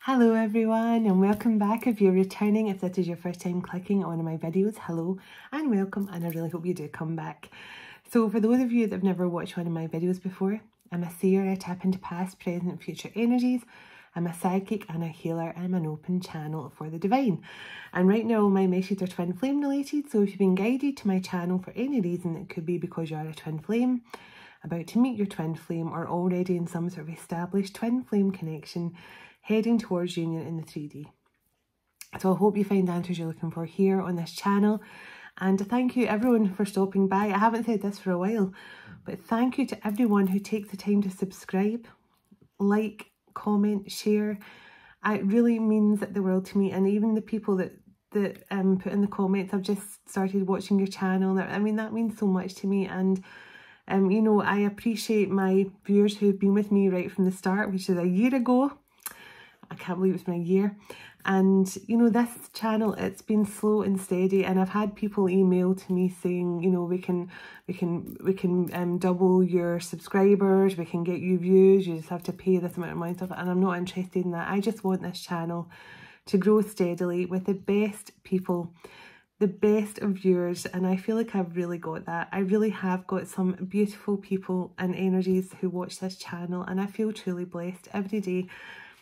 Hello everyone, and welcome back. If you're returning, if this is your first time clicking on one of my videos, hello and welcome, and I really hope you do come back. So for those of you that have never watched one of my videos before, I'm a seer. I tap into past, present and future energies. I'm a psychic and a healer. I'm an open channel for the divine. And right now my messages are twin flame related, so if you've been guided to my channel for any reason, it could be because you are a twin flame, about to meet your twin flame, or already in some sort of established twin flame connection, heading towards union in the 3D. So I hope you find the answers you're looking for here on this channel. And thank you everyone for stopping by. I haven't said this for a while, but thank you to everyone who takes the time to subscribe, like, comment, share. It really means the world to me. And even the people that put in the comments, I've just started watching your channel. I mean, that means so much to me. And you know, I appreciate my viewers who've been with me right from the start, which is a year ago. I can't believe it's been a year. And you know, this channel, it's been slow and steady, and I've had people email to me saying, you know, we can double your subscribers, we can get you views, you just have to pay this amount of money, stuff. And I'm not interested in that. I just want this channel to grow steadily with the best people, the best of viewers, and I feel like I've really got that. I really have got some beautiful people and energies who watch this channel, and I feel truly blessed every day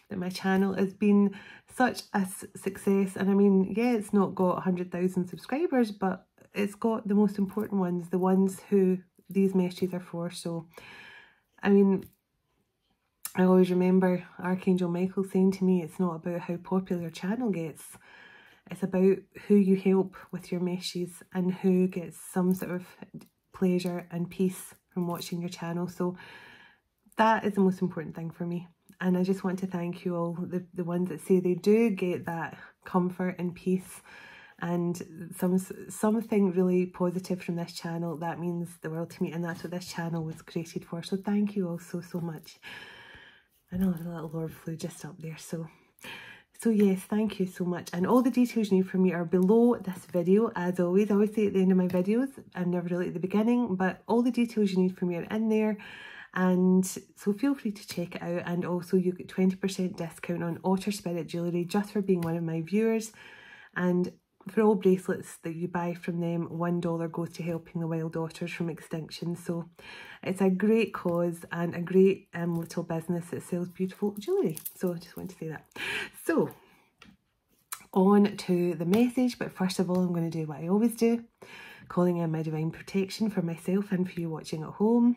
that my channel has been such a success. And I mean, yeah, it's not got 100,000 subscribers, but it's got the most important ones, the ones who these messages are for. So, I mean, I always remember Archangel Michael saying to me, it's not about how popular your channel gets, it's about who you help with your messages and who gets some sort of pleasure and peace from watching your channel. So that is the most important thing for me. And I just want to thank you all, the ones that say they do get that comfort and peace and something really positive from this channel. That means the world to me, and that's what this channel was created for. So thank you all so much. I know the little Lord flew just up there. So yes, thank you so much. And all the details you need from me are below this video, as always. I always say at the end of my videos, I'm never really at the beginning, but all the details you need from me are in there. And so feel free to check it out. And also you get 20% discount on Otter Spirit jewellery just for being one of my viewers. And for all bracelets that you buy from them, $1 goes to helping the wild otters from extinction. So it's a great cause and a great little business that sells beautiful jewellery. So I just want to say that. So on to the message, but first of all I'm going to do what I always do, calling in my divine protection for myself and for you watching at home.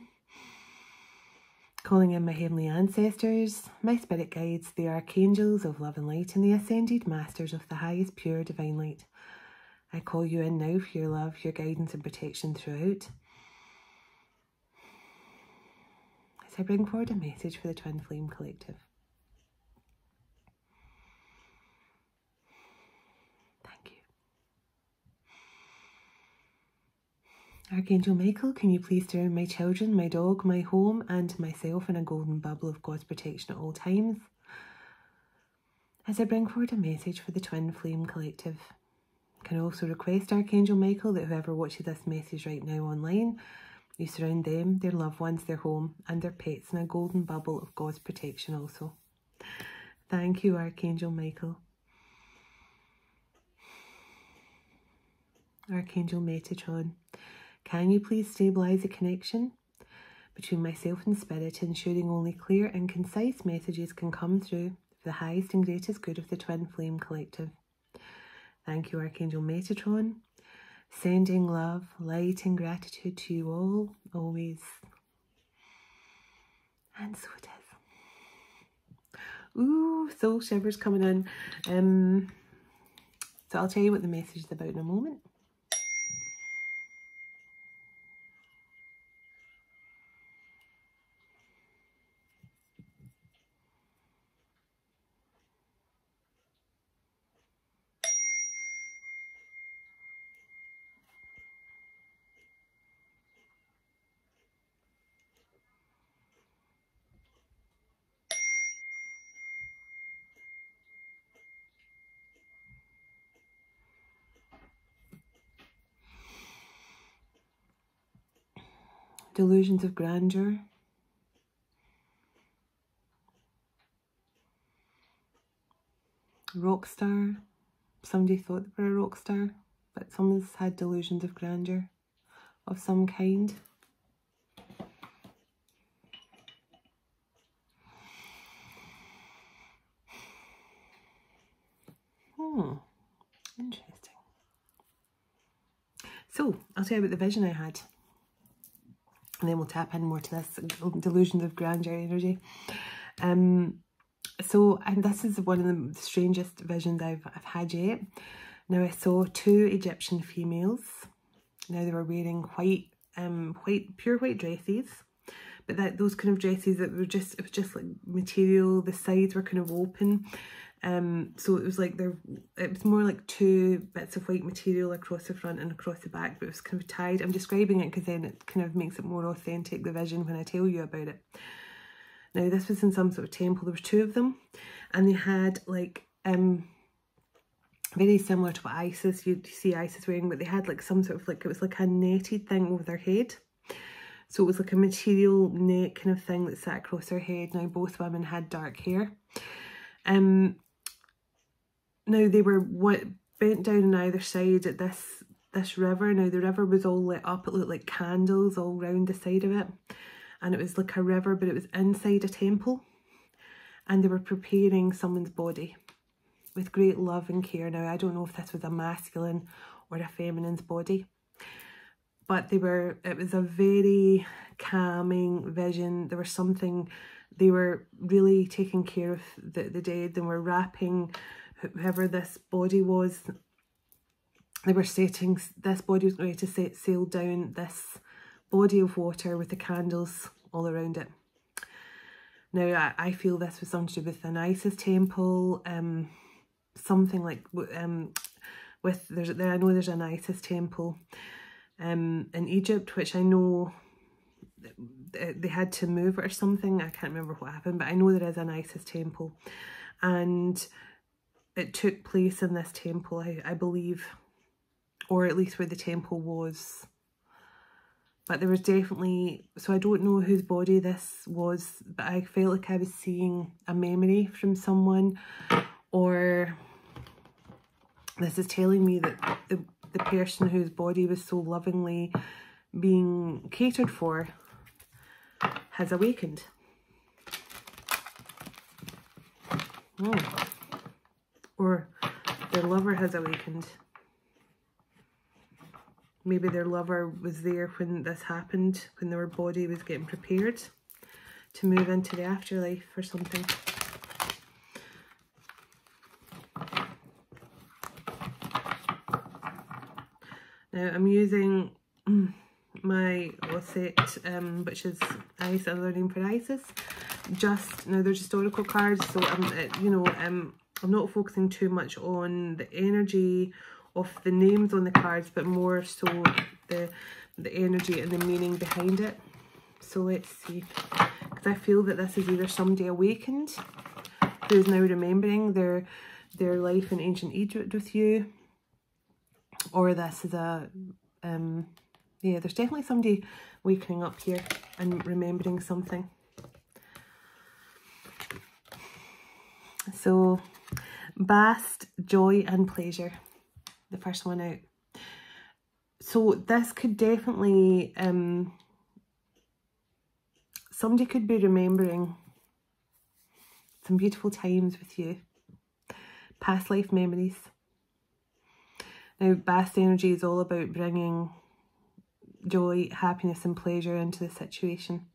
Calling in my heavenly ancestors, my spirit guides, the archangels of love and light, and the ascended masters of the highest pure divine light. I call you in now for your love, your guidance and protection throughout. As I bring forward a message for the Twin Flame Collective. Thank you. Archangel Michael, can you please surround my children, my dog, my home and myself in a golden bubble of God's protection at all times? As I bring forward a message for the Twin Flame Collective, I can also request Archangel Michael that whoever watches this message right now online, you surround them, their loved ones, their home and their pets in a golden bubble of God's protection also. Thank you, Archangel Michael. Archangel Metatron, can you please stabilise the connection between myself and spirit, ensuring only clear and concise messages can come through for the highest and greatest good of the Twin Flame Collective? Thank you, Archangel Metatron. Sending love, light and gratitude to you all, always. And so it is. Ooh, soul shivers coming in. So I'll tell you what the message is about in a moment. Delusions of grandeur. rock star. Somebody thought they were a rock star, but someone's had delusions of grandeur of some kind. Interesting. So, I'll tell you about the vision I had. And then we'll tap in more to this delusions of grandeur energy. So, and this is one of the strangest visions I've had yet. Now, I saw 2 Egyptian females. Now, they were wearing pure white dresses. But those kind of dresses that were just, it was just like material. The sides were kind of open. So it was like it was more like 2 bits of white material across the front and across the back, but it was kind of tied. I'm describing it because then it kind of makes it more authentic, the vision, when I tell you about it. Now, this was in some sort of temple. There was 2 of them, and they had like very similar to what Isis, you'd see Isis wearing, but they had like some sort of like, it was like a netted thing over their head. So it was like a material net kind of thing that sat across their head. Now, both women had dark hair. Now, they were bent down on either side at this river. Now, the river was all lit up. It looked like candles all round the side of it. And it was like a river, but it was inside a temple. And they were preparing someone's body with great love and care. Now, I don't know if this was a masculine or a feminine's body. But it was a very calming vision. There was something, they were really taking care of the dead, and were wrapping whoever this body was. They were setting, this body was ready to sail down this body of water with the candles all around it. Now, I feel this was something to do with an Isis temple, something like, I know there's an Isis temple in Egypt, which I know they had to move it or something. I can't remember what happened, but I know there is an Isis temple, and it took place in this temple, I believe, or at least where the temple was. But there was definitely, so I don't know whose body this was, but I felt like I was seeing a memory from someone, or this is telling me that the person whose body was so lovingly being catered for has awakened. Or their lover has awakened. Maybe their lover was there when this happened, when their body was getting prepared to move into the afterlife or something. Now, I'm using my Osset, which is Isis, another name for Isis. Now there's historical cards, so I'm not focusing too much on the energy of the names on the cards, but more so the energy and the meaning behind it. So let's see, because I feel that this is either somebody awakened who is now remembering their life in ancient Egypt with you, or this is there's definitely somebody waking up here and remembering something. So, Bast, joy and pleasure, the first one out. So this could definitely, somebody could be remembering some beautiful times with you, past life memories. Now, Bast energy is all about bringing joy, happiness and pleasure into the situation.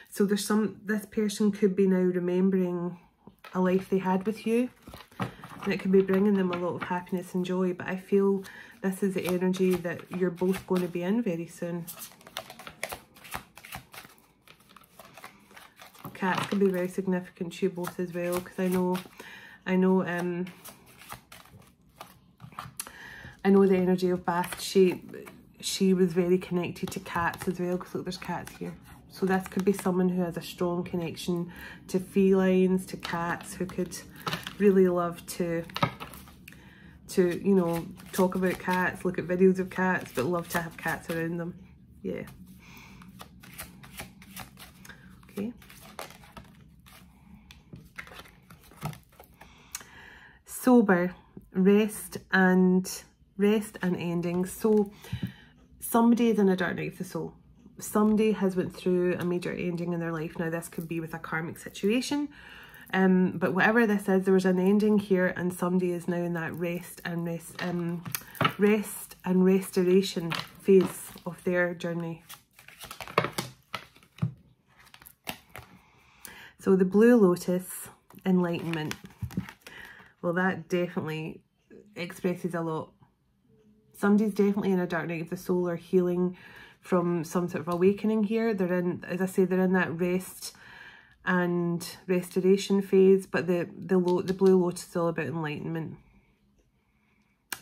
So this person could be now remembering a life they had with you, and it could be bringing them a lot of happiness and joy, but I feel this is the energy that you're both going to be in very soon. Cats could be very significant to you both as well, because I know the energy of Bast. She was very connected to cats as well, because look, there's cats here. So this could be someone who has a strong connection to felines, to cats, who could really love to talk about cats, look at videos of cats, but love to have cats around them. Yeah. Okay. sober, rest and endings. So somebody is in a dark night of the soul. Somebody has went through a major ending in their life. Now this could be with a karmic situation, but whatever this is, there was an ending here, and somebody is now in that rest and restoration phase of their journey. So the Blue Lotus, enlightenment. Well, that definitely expresses a lot. Somebody's definitely in a dark night of the soul or healing from some sort of awakening here. They're in, as I say, they're in that rest and restoration phase, but the Blue Lotus is all about enlightenment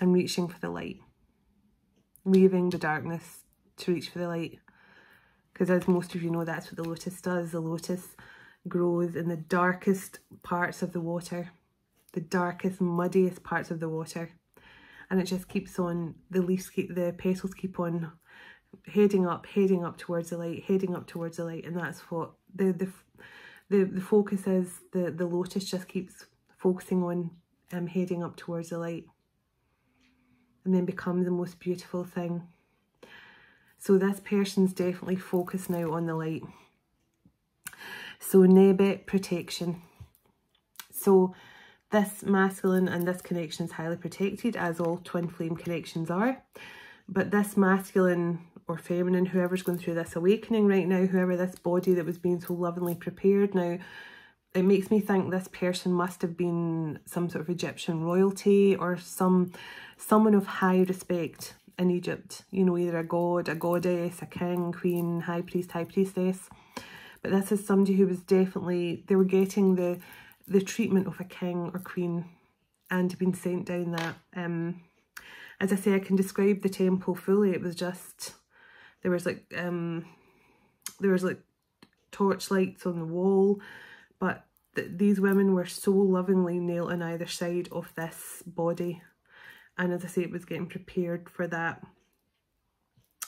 and reaching for the light, leaving the darkness to reach for the light. Because as most of you know, that's what the lotus does. The lotus grows in the darkest parts of the water, the darkest, muddiest parts of the water, and it just keeps on, the petals keep on heading up towards the light, and that's what the focus is. The lotus just keeps focusing on heading up towards the light, and then becomes the most beautiful thing. So this person's definitely focused now on the light. So Nebet, protection. So this masculine and this connection is highly protected, as all twin flame connections are. But this masculine or feminine, whoever's going through this awakening right now, whoever this body that was being so lovingly prepared now, it makes me think this person must have been some sort of Egyptian royalty or someone of high respect in Egypt. You know, either a god, a goddess, a king, queen, high priest, high priestess. But this is somebody who was definitely, they were getting the treatment of a king or queen and being sent down that. As I say, I can describe the temple fully. It was just, there was like torch lights on the wall, but these women were so lovingly knelt on either side of this body. And as I say, it was getting prepared for that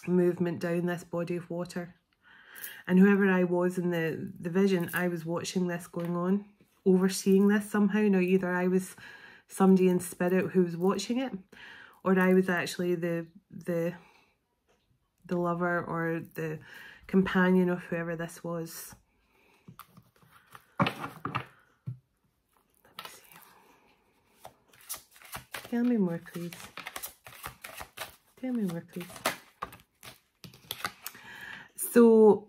movement down this body of water. And whoever I was in the vision, I was watching this going on, overseeing this somehow. Now, either I was somebody in spirit who was watching it, or I was actually the lover or the companion of whoever this was. Let me see. Tell me more, please. Tell me more, please. So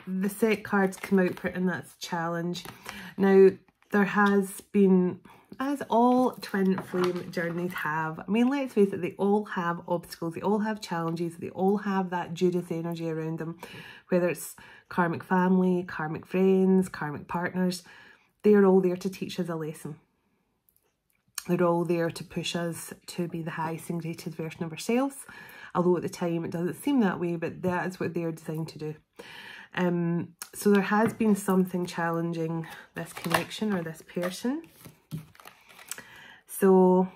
the set cards come out, and that's challenge. Now, there has been, as all twin flame journeys have, I mean, let's face it, they all have obstacles, they all have challenges, they all have that Judas energy around them, whether it's karmic family, karmic friends, karmic partners. They are all there to teach us a lesson. They're all there to push us to be the highest and greatest version of ourselves, although at the time it doesn't seem that way, but that is what they're designed to do. So there has been something challenging this connection or this person. So,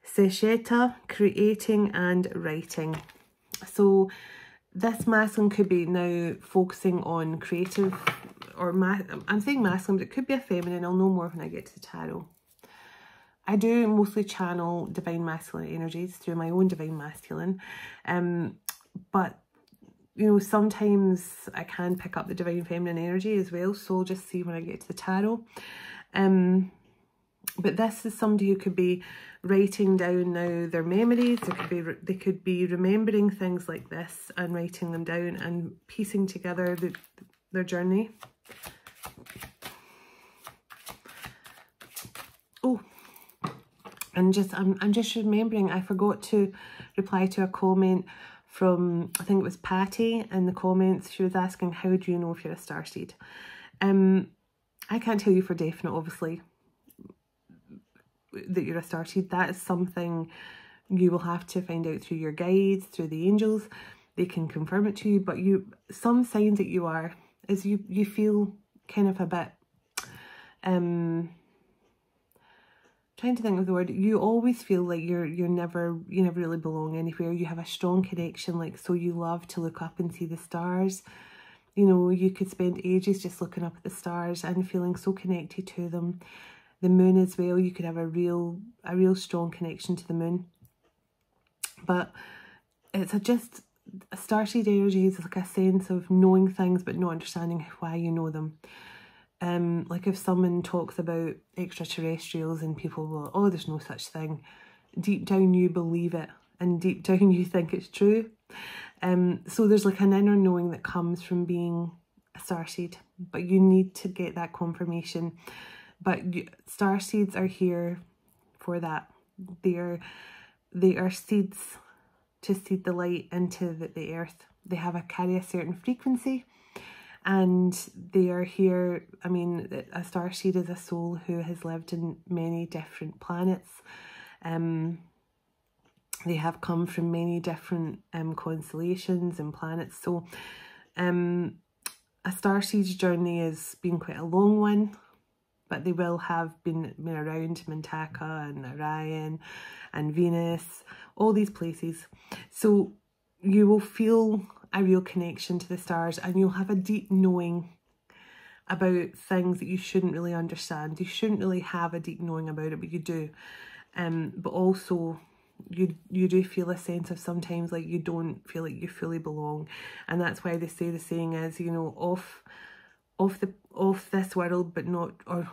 Sesheta, creating and writing. So this masculine could be now focusing on creative, or I'm saying masculine, but it could be a feminine. I'll know more when I get to the tarot. I do mostly channel divine masculine energies through my own divine masculine, but you know, sometimes I can pick up the divine feminine energy as well, so I'll just see when I get to the tarot. But this is somebody who could be writing down now their memories. They could be remembering things like this and writing them down and piecing together their journey. Oh, and I'm just remembering, I forgot to reply to a comment from, I think it was Patty in the comments. She was asking, how do you know if you're a starseed? I can't tell you for definite, obviously, that you're a starseed. That is something you will have to find out through your guides, through the angels. They can confirm it to you, but some signs that you are is you feel kind of a bit, trying to think of the word, you always feel like you never really belong anywhere. You have a strong connection, like, so you love to look up and see the stars. You know, you could spend ages just looking up at the stars and feeling so connected to them. The moon as well, you could have a real strong connection to the moon. But it's just a starseed energy is like a sense of knowing things but not understanding why you know them. Like if someone talks about extraterrestrials and people will, oh, there's no such thing. Deep down you believe it, and deep down you think it's true. So there's like an inner knowing that comes from being a starseed, but you need to get that confirmation. But starseeds are here for that. They are seeds to seed the light into the earth. They carry a certain frequency, and they are here. I mean, a starseed is a soul who has lived in many different planets. They have come from many different constellations and planets. So a starseed's journey has been quite a long one, but they will have been around Mintaka and Orion and Venus, all these places. So you will feel a real connection to the stars, and you'll have a deep knowing about things that you shouldn't really understand. You shouldn't really have a deep knowing about it, but you do. But also you do feel a sense of sometimes like you don't feel like you fully belong. And that's why they say the saying is, you know, off this world but not, or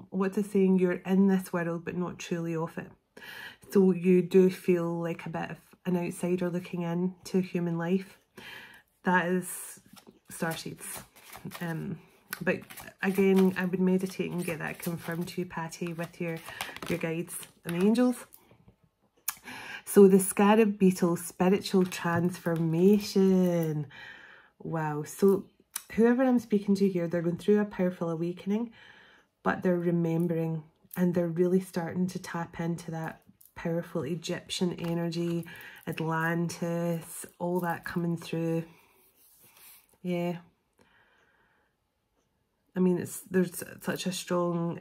what's the saying, you're in this world but not truly off it. So you do feel like a bit of an outsider looking into human life. That is starseeds. But again, I would meditate and get that confirmed to you, Patty, with your guides and the angels. So the scarab beetle, spiritual transformation. Wow. So whoever I'm speaking to here, they're going through a powerful awakening, but they're remembering, and they're really starting to tap into that powerful Egyptian energy, Atlantis, all that coming through. Yeah. I mean, there's such a strong,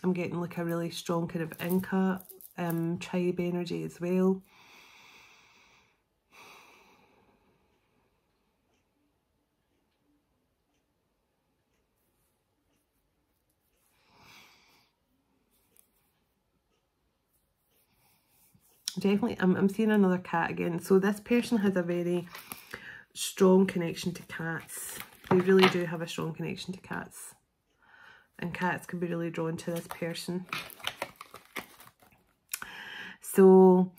I'm getting like a really strong kind of Inca tribe energy as well. Definitely, I'm seeing another cat again. So this person has a very strong connection to cats. They really do have a strong connection to cats. And cats can be really drawn to this person. So,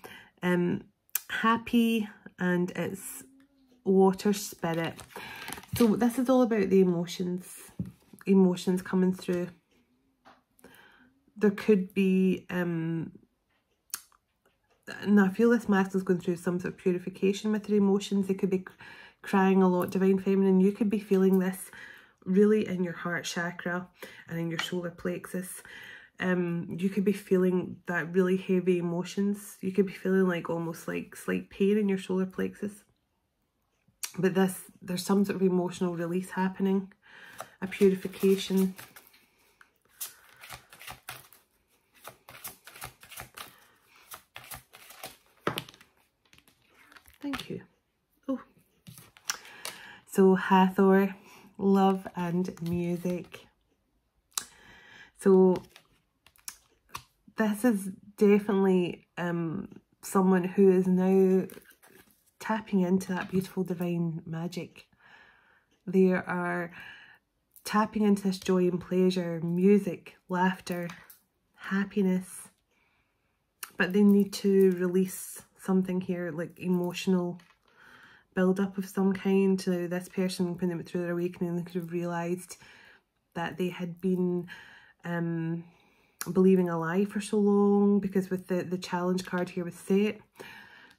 happy, and it's water spirit. So this is all about the emotions coming through. There could be, and I feel this masculine's going through some sort of purification with their emotions. They could be crying a lot, Divine Feminine. You could be feeling this really in your heart chakra and in your solar plexus. You could be feeling that really heavy emotions. You could be feeling like almost like slight pain in your solar plexus. But there's some sort of emotional release happening, a purification. Thank you. Oh. So Hathor, love and music. So this is definitely someone who is now tapping into that beautiful divine magic. They are tapping into this joy and pleasure, music, laughter, happiness. But they need to release something here, like emotional build-up of some kind. So this person, when they went through their awakening, they could have realised that they had been believing a lie for so long, because with the challenge card here with Set,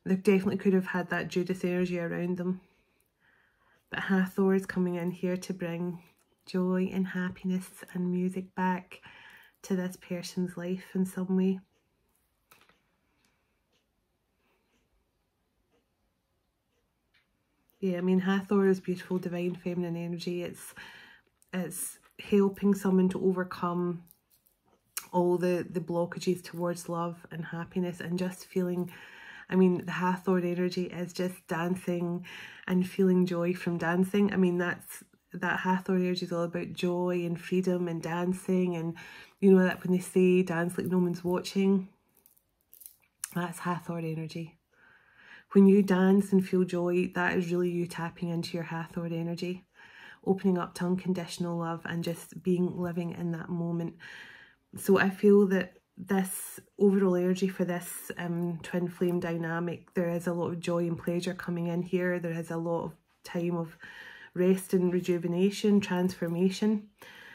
they definitely could have had that Judas energy around them. But Hathor is coming in here to bring joy and happiness and music back to this person's life in some way. Yeah, I mean, Hathor is beautiful, divine feminine energy. It's helping someone to overcome all the blockages towards love and happiness, and just feeling, I mean, the Hathor energy is just dancing and feeling joy from dancing. I mean, that's that Hathor energy is all about joy and freedom and dancing, and you know that when they say dance like no one's watching, that's Hathor energy. When you dance and feel joy, that is really you tapping into your Hathor energy, opening up to unconditional love and just living in that moment. So I feel that this overall energy for this twin flame dynamic, there is a lot of joy and pleasure coming in here. There is a lot of time of rest and rejuvenation, transformation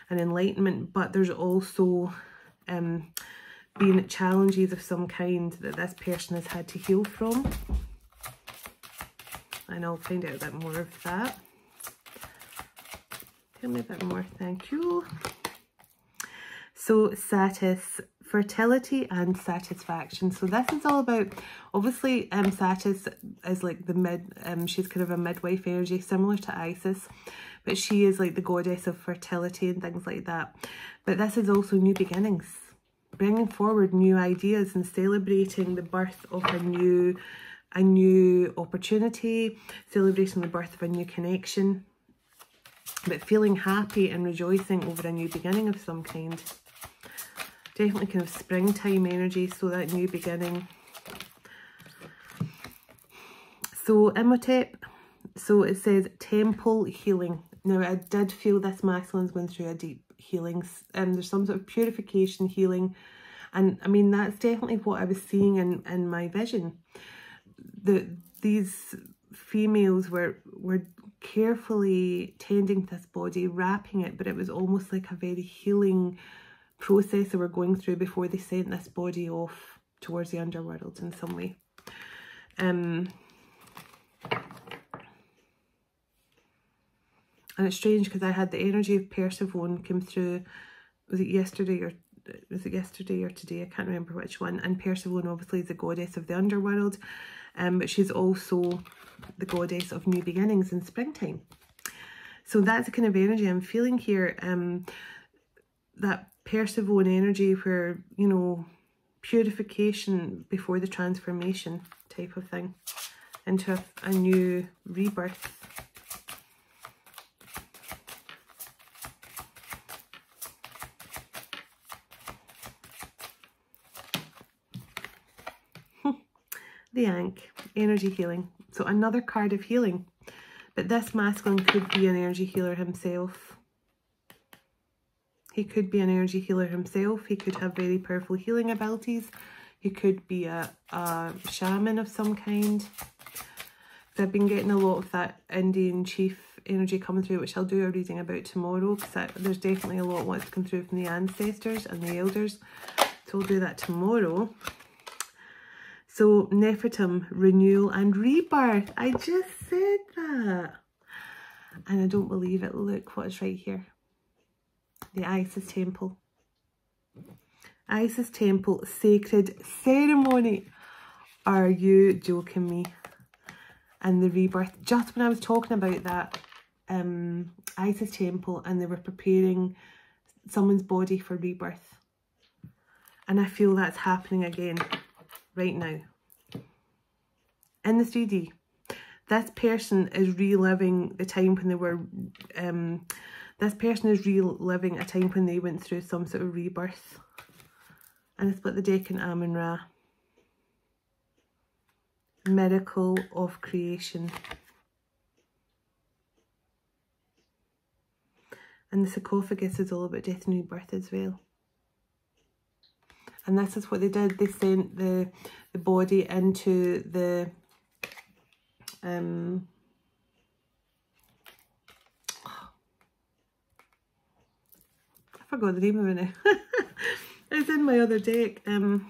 and enlightenment, but there's also been challenges of some kind that this person has had to heal from. And I'll find out a bit more of that. Tell me a bit more, thank you. So Satis, fertility and satisfaction. So this is all about, obviously Satis is like the she's kind of a midwife energy, similar to Isis, but she is like the goddess of fertility and things like that. But this is also new beginnings, bringing forward new ideas and celebrating the birth of a new opportunity, celebrating the birth of a new connection, but feeling happy and rejoicing over a new beginning of some kind. Definitely kind of springtime energy, so that new beginning. So Imhotep, so it says temple healing. Now I did feel this masculine's going through a deep healing, and there's some sort of purification healing, and I mean that's definitely what I was seeing in my vision. These females were carefully tending to this body, wrapping it, but it was almost like a very healing process they were going through before they sent this body off towards the underworld in some way. And it's strange because I had the energy of Persephone come through, was it yesterday or today? I can't remember which one. And Persephone obviously is the goddess of the underworld, but she's also the goddess of new beginnings in springtime. So that's the kind of energy I'm feeling here. That Persephone energy where, you know, purification before the transformation type of thing into a new rebirth. The Ankh, energy healing. So another card of healing, but this masculine could be an energy healer himself. He could be an energy healer himself. He could have very powerful healing abilities. He could be a shaman of some kind. So I've been getting a lot of that Indian chief energy coming through, which I'll do a reading about tomorrow, because there's definitely a lot wants to come through from the ancestors and the elders. So I'll do that tomorrow. So Nefertum, renewal and rebirth. I just said that. And I don't believe it. Look what is right here. The Isis temple. Isis temple, sacred ceremony. Are you joking me? And the rebirth. Just when I was talking about that Isis temple and they were preparing someone's body for rebirth. And I feel that's happening again right now. In the 3D. This person is reliving the time when they were... this person is reliving a time when they went through some sort of rebirth. And I split the deck in Amun-Ra. Miracle of creation. And the sarcophagus is all about death and rebirth as well. And this is what they did. They sent the body into the... I forgot the name of it now. It's in my other deck. The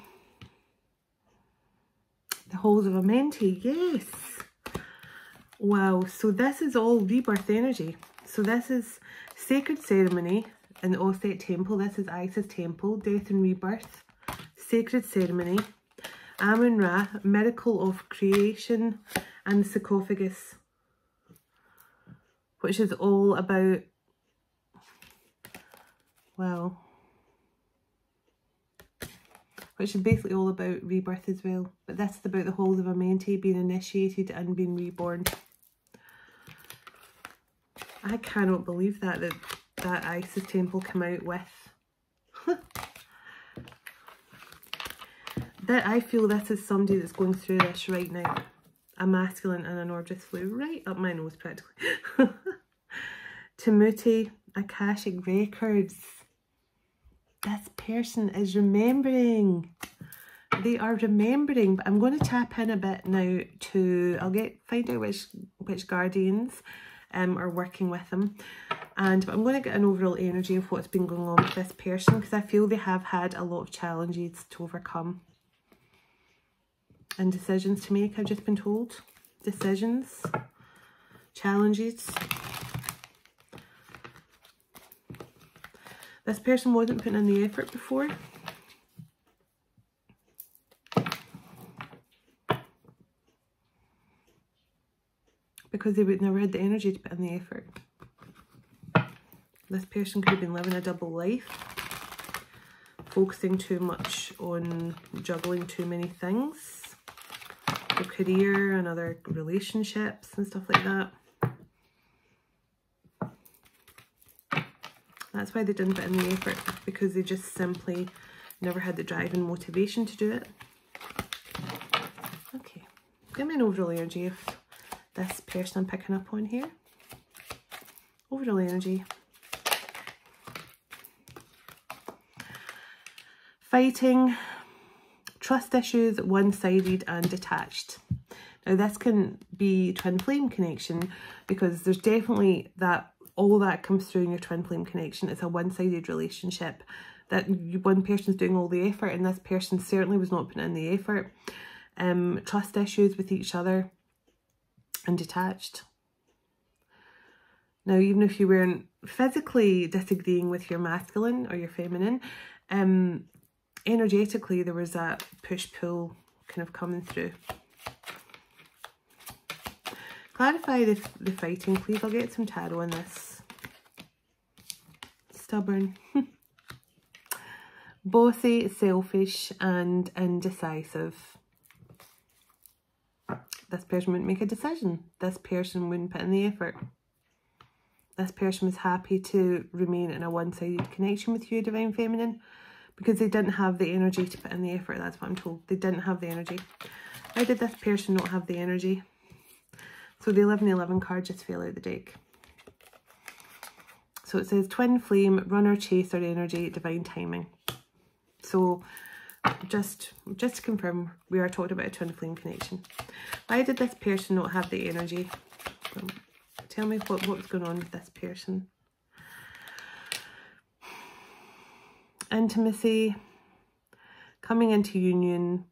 Halls of Amenti, yes. Wow, so this is all rebirth energy. So this is sacred ceremony in the Osset temple. This is Isis temple, death and rebirth. Sacred ceremony. Amun-Ra, miracle of creation, and the sarcophagus, which is all about, well, which is basically all about rebirth as well. But this is about the Halls of Amenti being initiated and being reborn. I cannot believe that Isis Temple came out with. That I feel this is somebody that's going through this right now. A masculine and an orb just flew right up my nose practically. Tamuti, Akashic Records. This person is remembering. They are remembering, but I'm going to tap in a bit now to, find out which guardians are working with them. But I'm going to get an overall energy of what's been going on with this person, because I feel they have had a lot of challenges to overcome. And decisions to make, I've just been told. Decisions, challenges. This person wasn't putting in the effort before. Because they would never had the energy to put in the effort. This person could have been living a double life. Focusing too much on juggling too many things. A career and other relationships and stuff like that. That's why they didn't put in the effort, because they just simply never had the drive and motivation to do it. Okay, give me an overall energy of this person I'm picking up on here. Overall energy. Fighting. Trust issues, one-sided and detached. Now this can be twin flame connection, because there's definitely that, all that comes through in your twin flame connection. It's a one-sided relationship, that one person's doing all the effort and this person certainly was not putting in the effort. Trust issues with each other, and detached. Now even if you weren't physically disagreeing with your masculine or your feminine, energetically there was that push-pull kind of coming through. Clarify the fighting, please. I'll get some tarot on this. Stubborn. Bossy, selfish and indecisive. This person wouldn't make a decision. This person wouldn't put in the effort. This person was happy to remain in a one-sided connection with you, Divine Feminine, because they didn't have the energy to put in the effort. That's what I'm told. They didn't have the energy. Why did this person not have the energy? So the 11-11 card just fell out the deck. So it says twin flame, runner, chaser energy, divine timing. So just to confirm, we are talking about a twin flame connection. Why did this person not have the energy? Tell me what was going on with this person. Intimacy, coming into union,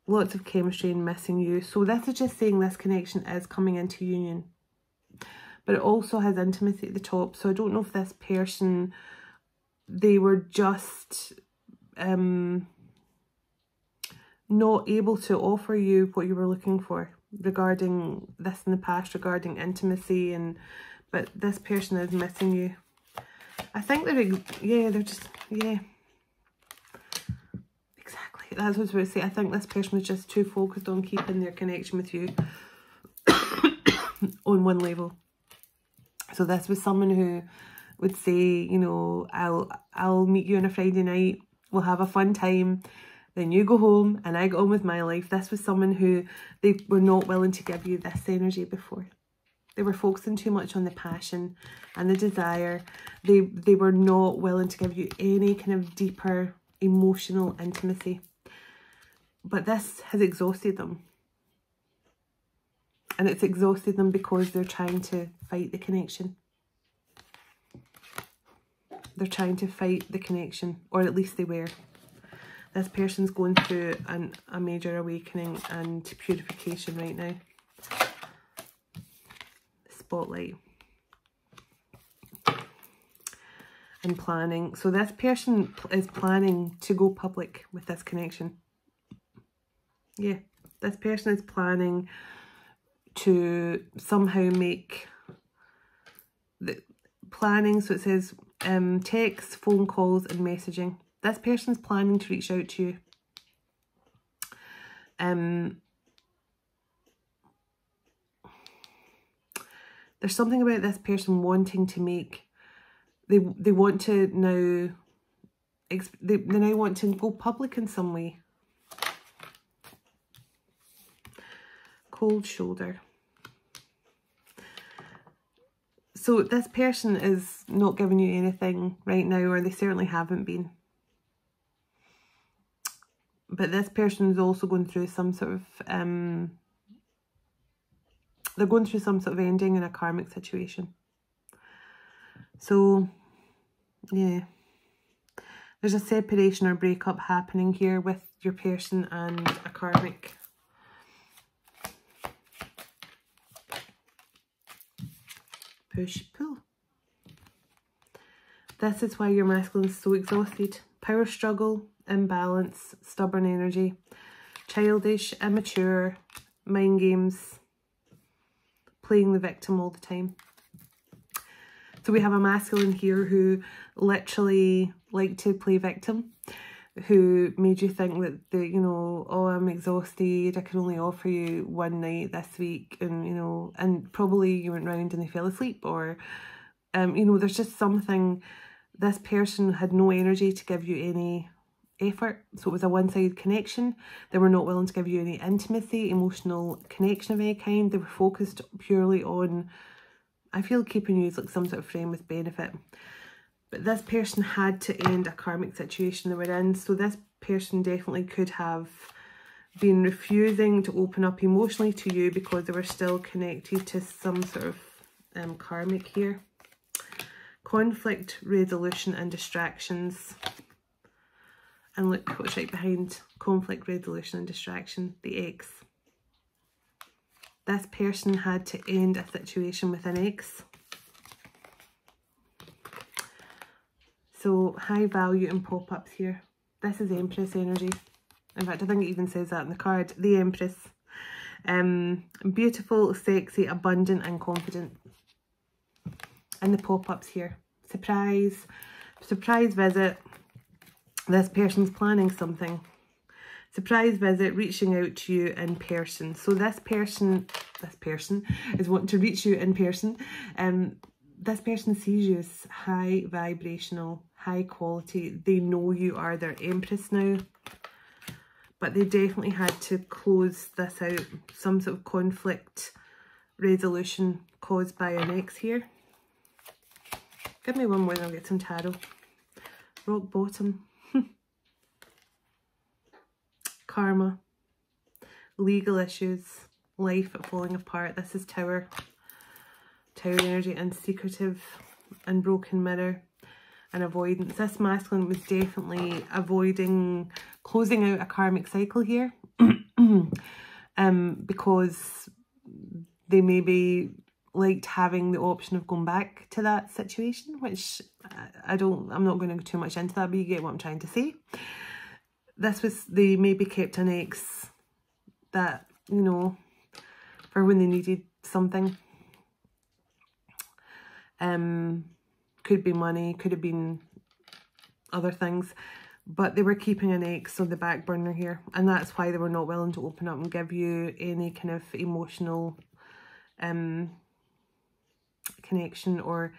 lots of chemistry and missing you. So this is just saying this connection is coming into union. But it also has intimacy at the top. So I don't know if this person, they were just not able to offer you what you were looking for regarding this in the past, regarding intimacy, but this person is missing you. I think they're just, exactly. That's what I was going to say. I think this person was just too focused on keeping their connection with you on one level. So this was someone who would say, you know, I'll meet you on a Friday night, we'll have a fun time, then you go home and I go on with my life. This was someone who they were not willing to give you this energy before. They were focusing too much on the passion and the desire. They were not willing to give you any kind of deeper emotional intimacy. But this has exhausted them. And it's exhausted them because they're trying to fight the connection. They're trying to fight the connection, or at least they were. This person's going through a major awakening and purification right now. Spotlight. And planning. So this person is planning to go public with this connection. Yeah, this person is planning to somehow make the planning. So it says texts, phone calls and messaging. This person's planning to reach out to you. There's something about this person wanting to make, they want to now, they now want to go public in some way. Cold shoulder. So this person is not giving you anything right now, or they certainly haven't been. But this person is also going through some sort of, they're going through some sort of ending in a karmic situation. So, yeah. There's a separation or breakup happening here with your person and a karmic. Push, pull. This is why your masculine is so exhausted. Power struggle, imbalance, stubborn energy, childish, immature, mind games, playing the victim all the time. So we have a masculine here who literally liked to play victim, who made you think that, you know, oh, I'm exhausted, I can only offer you one night this week, and, you know, and probably you went round and they fell asleep, or, you know, there's just something, this person had no energy to give you any effort, so it was a one-sided connection. They were not willing to give you any intimacy, emotional connection of any kind. They were focused purely on, I feel, keeping you as like some sort of friend with benefit. But this person had to end a karmic situation they were in. So this person definitely could have been refusing to open up emotionally to you because they were still connected to some sort of karmic here. Conflict, resolution and distractions. And look what's right behind conflict, resolution and distraction, the X. This person had to end a situation with an X. So high value and pop-ups here. This is Empress energy. In fact, I think it even says that in the card. The Empress. Beautiful, sexy, abundant and confident. And the pop-ups here. Surprise visit. This person's planning something. Surprise visit, reaching out to you in person. So this person is wanting to reach you in person. This person sees you as high vibrational, high quality. They know you are their Empress now. But they definitely had to close this out. Some sort of conflict resolution caused by an X here. Give me one more and I'll get some tarot. Rock bottom. Karma. Legal issues. Life falling apart. This is Tower. Tower energy and secretive and broken mirror and avoidance. This masculine was definitely avoiding closing out a karmic cycle here because they maybe liked having the option of going back to that situation, which I'm not going to go too much into that, but you get what I'm trying to say. This was, they maybe kept an ex that, you know, for when they needed something. Could be money, could have been other things, but they were keeping an ex on the back burner here, and that's why they were not willing to open up and give you any kind of emotional connection or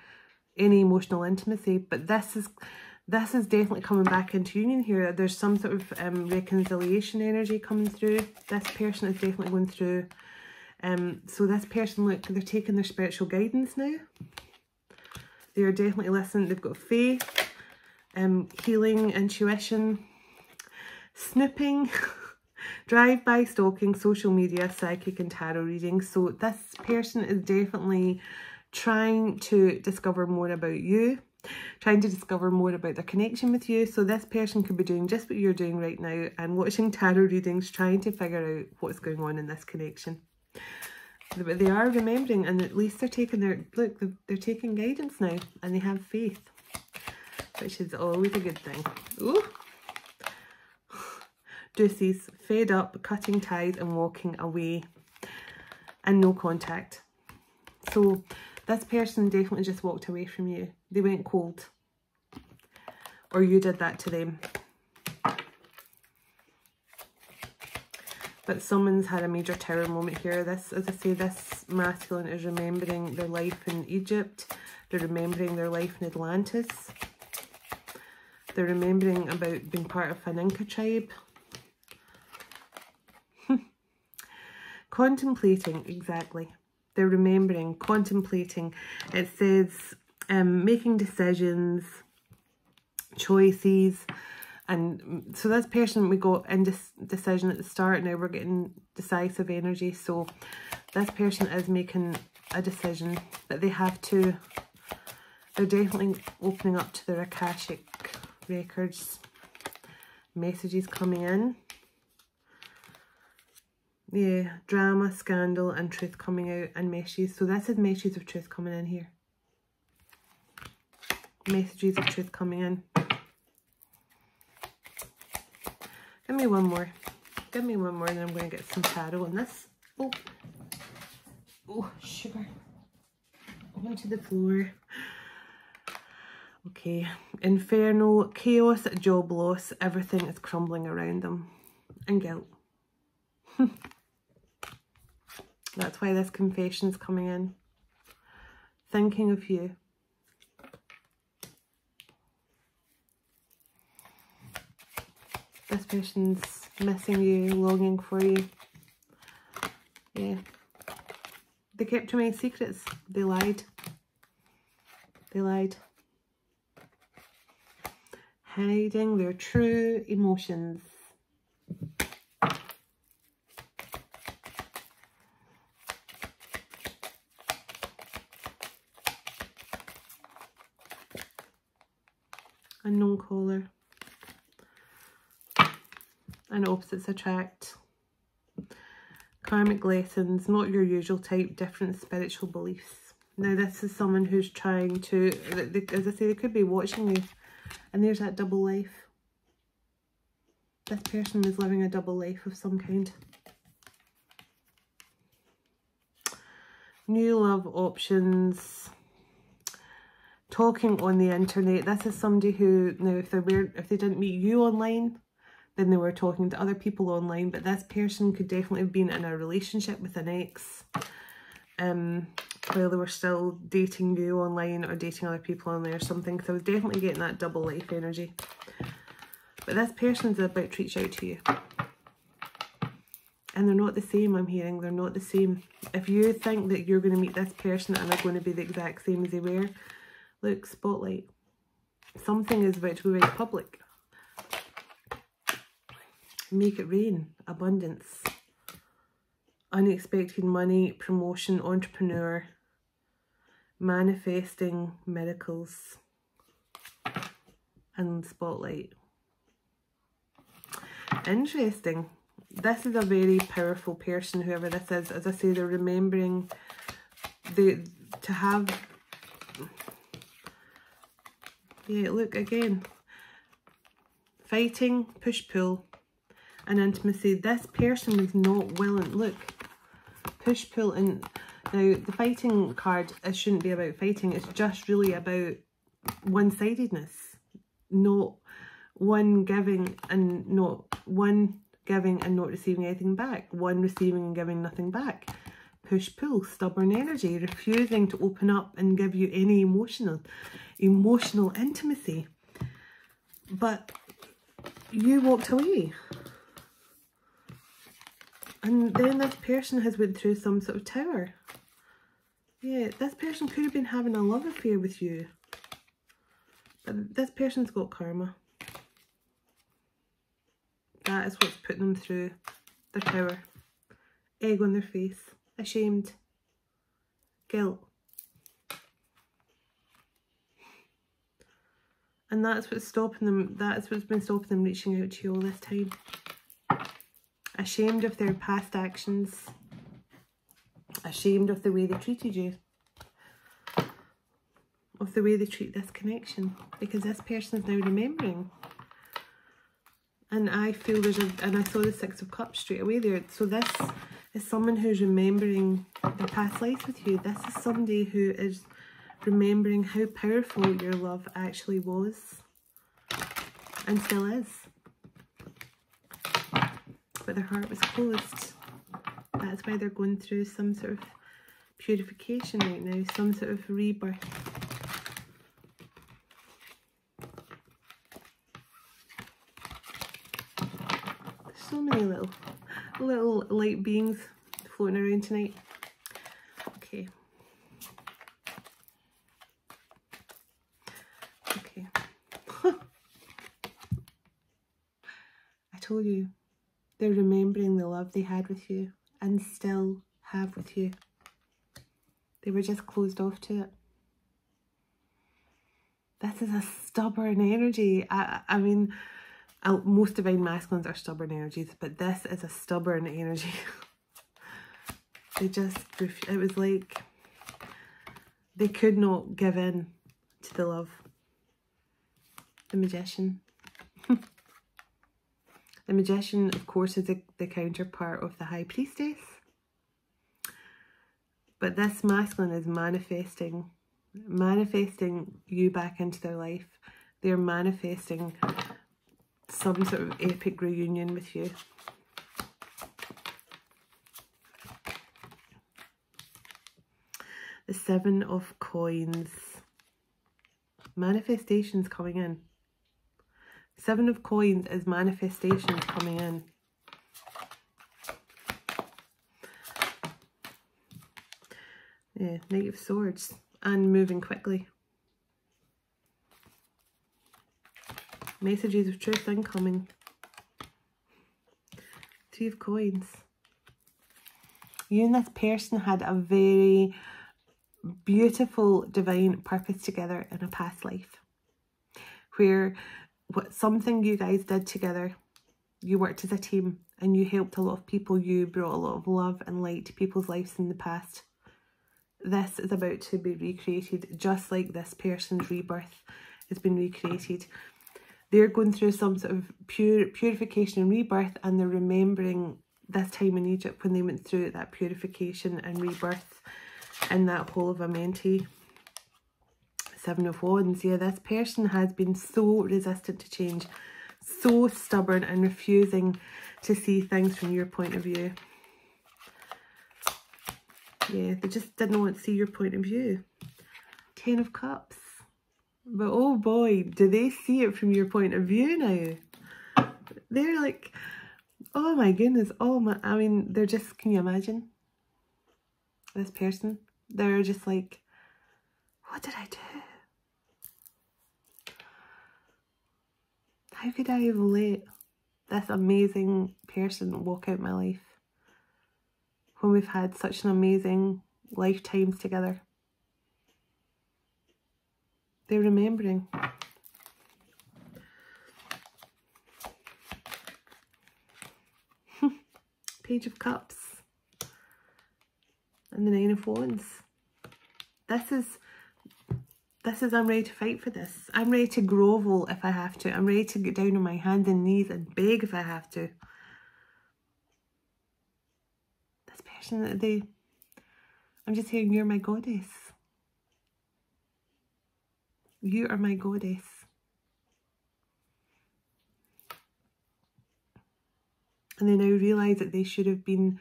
any emotional intimacy. But this is definitely coming back into union here. There's some sort of reconciliation energy coming through. This person is definitely going through. So this person, look, they're taking their spiritual guidance now. They are definitely listening. They've got faith, healing, intuition, snooping, drive-by stalking, social media, psychic and tarot reading. So this person is definitely trying to discover more about you, trying to discover more about their connection with you. So this person could be doing just what you're doing right now and watching tarot readings, trying to figure out what's going on in this connection. But they are remembering, and at least they're taking their, look, they're taking guidance now, and they have faith, which is always a good thing. Ooh. Deuces, fed up, cutting ties and walking away, and no contact. So this person definitely just walked away from you. They went cold, or you did that to them. But someone's had a major tower moment here. This, as I say, this masculine is remembering their life in Egypt. They're remembering their life in Atlantis. They're remembering about being part of an Inca tribe. Contemplating, exactly. They're remembering, contemplating. It says making decisions, choices. And so this person, we got indecision at the start. Now we're getting decisive energy. So this person is making a decision that they have to. They're definitely opening up to their Akashic records. Messages coming in. Yeah, drama, scandal, and truth coming out, and messages. So this is messages of truth coming in here. Messages of truth coming in. Give me one more. Give me one more, and then I'm going to get some tarot on this. Oh. Oh, sugar. Onto the floor. Okay. Inferno, chaos, job loss. Everything is crumbling around them. And guilt. That's why this confession's coming in. Thinking of you. This person's missing you, longing for you. Yeah. They kept too many secrets. They lied. They lied. Hiding their true emotions. Unknown caller. And opposites attract. Karmic lessons, not your usual type, different spiritual beliefs. Now this is someone who's trying to, as I say, they could be watching you. And there's that double life. This person is living a double life of some kind. New love options. Talking on the internet. This is somebody who, now if they didn't meet you online, then they were talking to other people online, but this person could definitely have been in a relationship with an ex while they were still dating you online or dating other people online or something. So I was definitely getting that double life energy. But this person's about to reach out to you. And they're not the same, I'm hearing. They're not the same. If you think that you're going to meet this person and they're going to be the exact same as they were, look, spotlight. Something is about to be very public. Make it rain. Abundance. Unexpected money, promotion, entrepreneur. Manifesting miracles. And spotlight. Interesting. This is a very powerful person, whoever this is. As I say, they're remembering to have... Yeah, look, again. Fighting, push-pull. And intimacy. This person is not willing. Look, push, pull, and now the fighting card, it shouldn't be about fighting. It's just really about one-sidedness. Not one giving and not receiving anything back. One receiving and giving nothing back. Push, pull, stubborn energy, refusing to open up and give you any emotional intimacy. But you walked away. And then this person has went through some sort of tower. Yeah, this person could have been having a love affair with you. But this person's got karma. That is what's putting them through their tower. Egg on their face. Ashamed. Guilt. And that's what's stopping them. That's what's been stopping them reaching out to you all this time. Ashamed of their past actions. Ashamed of the way they treated you. Of the way they treat this connection. Because this person is now remembering. And I feel and I saw the Six of Cups straight away there. So this is someone who's remembering their past life with you. This is somebody who is remembering how powerful your love actually was. And still is. but their heart was closed. That's why they're going through some sort of purification right now, some sort of rebirth. So many little light beings floating around tonight. Okay. Okay. I told you, they're remembering the love they had with you and still have with you. They were just closed off to it. This is a stubborn energy. I mean, most divine masculines are stubborn energies, but this is a stubborn energy. It was like they could not give in to the love. The Magician. The Magician, of course, is the counterpart of the High Priestess. But this masculine is manifesting you back into their life. They're manifesting some sort of epic reunion with you. The Seven of Coins. Manifestations coming in. Seven of Coins is manifestations coming in. Yeah, Knight of Swords. And moving quickly. Messages of truth incoming. Three of Coins. You and this person had a very beautiful divine purpose together in a past life, where something you guys did together, you worked as a team and you helped a lot of people, you brought a lot of love and light to people's lives in the past. This is about to be recreated, just like this person's rebirth has been recreated. They're going through some sort of purification and rebirth, and they're remembering this time in Egypt when they went through that purification and rebirth in that hole of Amenti. Seven of Wands. Yeah, this person has been so resistant to change, so stubborn and refusing to see things from your point of view. Yeah, they just didn't want to see your point of view. Ten of Cups. But oh boy, do they see it from your point of view now. They're like, oh my goodness, oh my, I mean, they're just, can you imagine? This person, they're just like, what did I do? How could I have let this amazing person walk out my life when we've had such an amazing lifetimes together? They're remembering. Page of Cups. And the Nine of Wands. This is I'm ready to fight for this. I'm ready to grovel if I have to. I'm ready to get down on my hands and knees and beg if I have to. This person that I'm just hearing, you're my goddess. You are my goddess. And they now realise that they should have been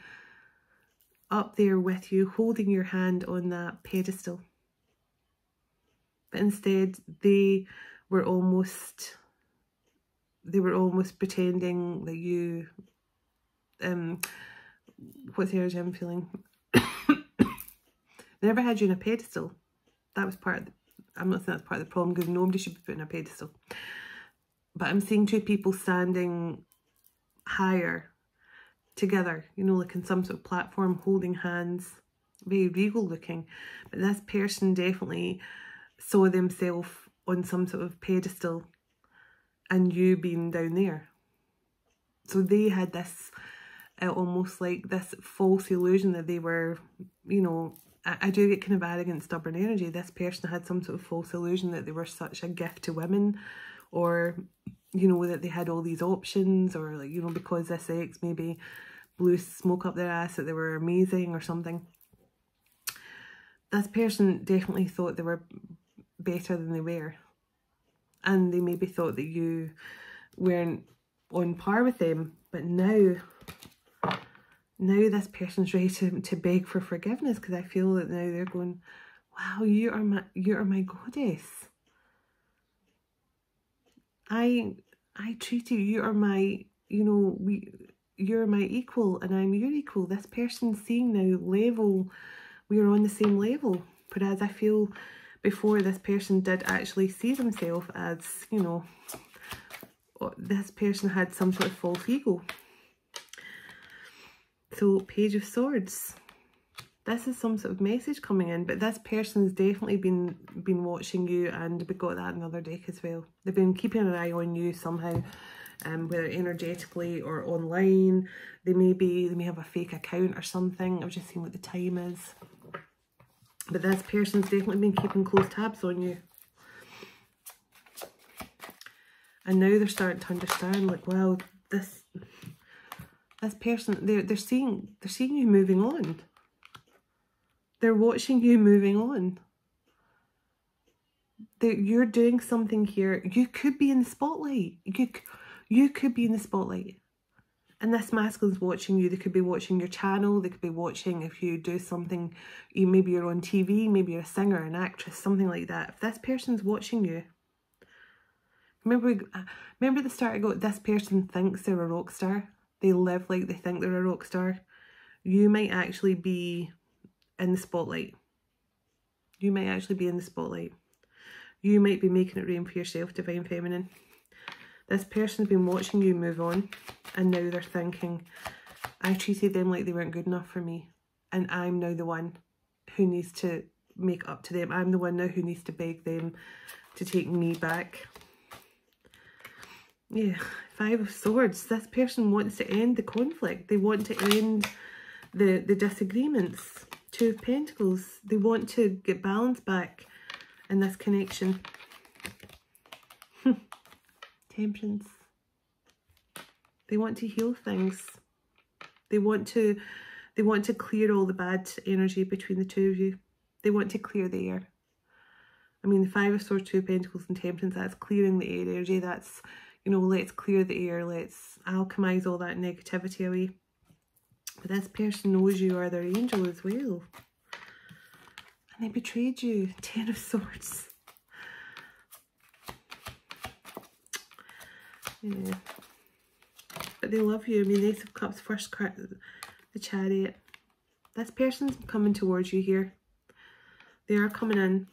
up there with you, holding your hand on that pedestal. But instead, they were almost pretending that you, what's the energy I'm feeling? They never had you on a pedestal. That was part of the, I'm not saying that's part of the problem, because nobody should be put on a pedestal. But I'm seeing two people standing higher together, you know, like in some sort of platform, holding hands, very regal looking. But this person definitely saw themselves on some sort of pedestal and you being down there. So they had this almost like this false illusion that they were, you know, I do get kind of arrogant, stubborn energy. This person had some sort of false illusion that they were such a gift to women, or, you know, that they had all these options, or like, you know, because this ex maybe blew smoke up their ass, that they were amazing or something. This person definitely thought they were better than they were, and they maybe thought that you weren't on par with them. But now Now this person's ready to beg for forgiveness, because I feel that now they're going, wow, you are my goddess. I treat you, you are my, you know, you're my equal and I'm your equal. This person's seeing now level, we are on the same level. Whereas I feel before, this person did actually see themselves as, you know, this person had some sort of false ego. So, Page of Swords. This is some sort of message coming in, but this person's definitely been watching you, and we got that in another deck as well. They've been keeping an eye on you somehow, whether energetically or online. They may have a fake account or something. I've just seen what the time is. But this person's definitely been keeping close tabs on you. And now they're starting to understand, like, wow, this person, they're seeing you moving on. They're watching you moving on. You're doing something here. You could be in the spotlight. You could be in the spotlight. And this masculine's watching you. They could be watching your channel. They could be watching if you do something. Maybe you're on TV. Maybe you're a singer, an actress, something like that. If this person's watching you. Remember at the start I got, this person thinks they're a rock star. They live like they think they're a rock star. You might actually be in the spotlight. You might actually be in the spotlight. You might be making it rain for yourself, Divine Feminine. This person's been watching you move on, and now they're thinking, I treated them like they weren't good enough for me, and I'm now the one who needs to make up to them. I'm the one now who needs to beg them to take me back. Yeah, Five of Swords. This person wants to end the conflict. They want to end the disagreements. Two of Pentacles. They want to get balance back in this connection. Temperance. They want to heal things. They want to clear all the bad energy between the two of you. They want to clear the air. I mean, the Five of Swords, Two of Pentacles and Temperance, that's clearing the air energy. That's, you know, let's clear the air. Let's alchemize all that negativity away. But this person knows you are their angel as well. And they betrayed you. Ten of Swords. Yeah. But they love you. I mean, the Ace of Cups, first card, the Chariot. This person's coming towards you here. They are coming in.